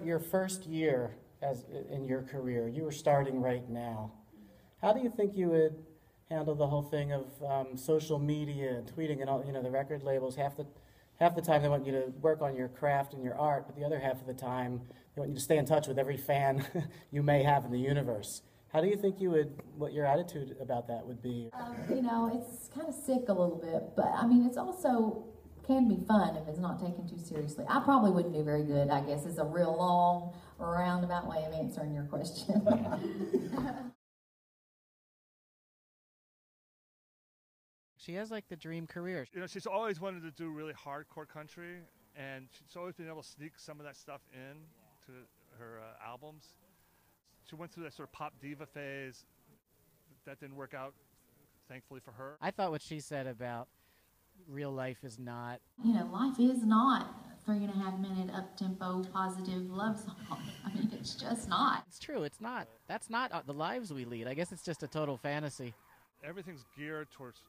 your first year in your career, you were starting right now. How do you think you would handle the whole thing of social media and tweeting and all? You know, the record labels, half the time they want you to work on your craft and your art, but the other half of the time they want you to stay in touch with every fan you may have in the universe. How do you think what your attitude about that would be? You know, it's kind of sick a little bit, but I mean, it's also can be fun if it's not taken too seriously. I probably wouldn't do very good, I guess. It's a real long, roundabout way of answering your question. She has like the dream career. You know, she's always wanted to do really hardcore country, and she's always been able to sneak some of that stuff in to her albums. She went through that sort of pop diva phase. That didn't work out, thankfully for her. I thought what she said about real life is not. You know, life is not a 3.5-minute up-tempo positive love song. I mean, it's just not. It's true, it's not. That's not the lives we lead. I guess it's just a total fantasy. Everything's geared towards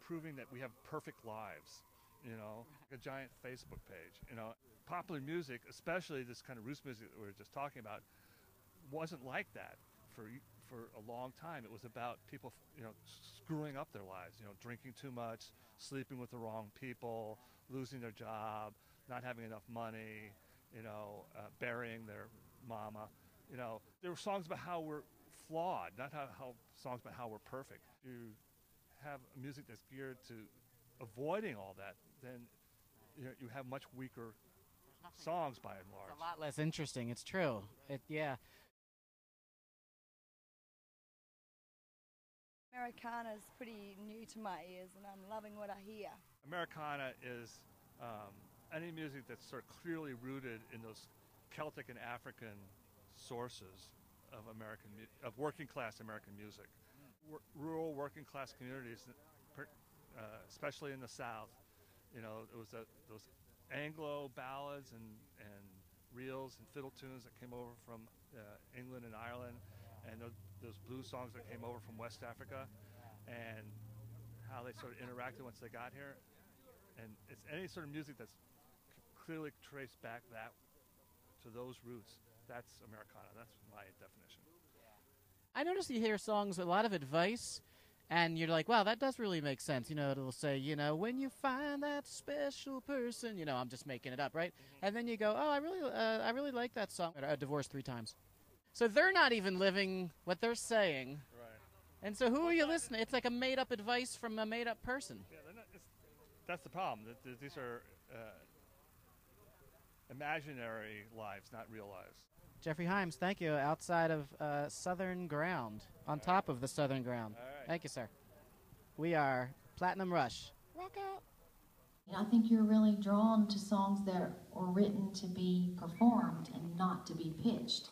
proving that we have perfect lives, you know, like a giant Facebook page. You know, popular music, especially this kind of roots music that we were just talking about, wasn't like that for a long time. It was about people, you know, screwing up their lives, you know, drinking too much, sleeping with the wrong people, losing their job, not having enough money, you know, burying their mama. You know, there were songs about how we're flawed, not how songs about how we're perfect. You have music that's geared to avoiding all that, then you have much weaker songs by and large. It's a lot less interesting. It's true. Yeah. Americana is pretty new to my ears, and I'm loving what I hear. Americana is any music that's sort of clearly rooted in those Celtic and African sources of working class American music. Rural working class communities, especially in the South, you know, it was those Anglo ballads and reels and fiddle tunes that came over from England and Ireland, and those blues songs that came over from West Africa, and how they sort of interacted once they got here. And it's any sort of music that's clearly traced back to those roots. That's Americana. That's my definition. I notice you hear songs with a lot of advice, and you're like, wow, that does really make sense. You know, it'll say, you know, when you find that special person, you know, I'm just making it up, right? Mm-hmm. And then you go, oh, I really like that song. I divorced 3 times. So they're not even living what they're saying. Right. And so who are you listening? It's like a made-up advice from a made-up person. Yeah, that's the problem. These are imaginary lives, not real lives. Geoffrey Himes, thank you. Outside of Southern Ground, on top of the Southern Ground. All right. Thank you, sir. We are Platinum Rush. Rock out. I think you're really drawn to songs that are written to be performed and not to be pitched.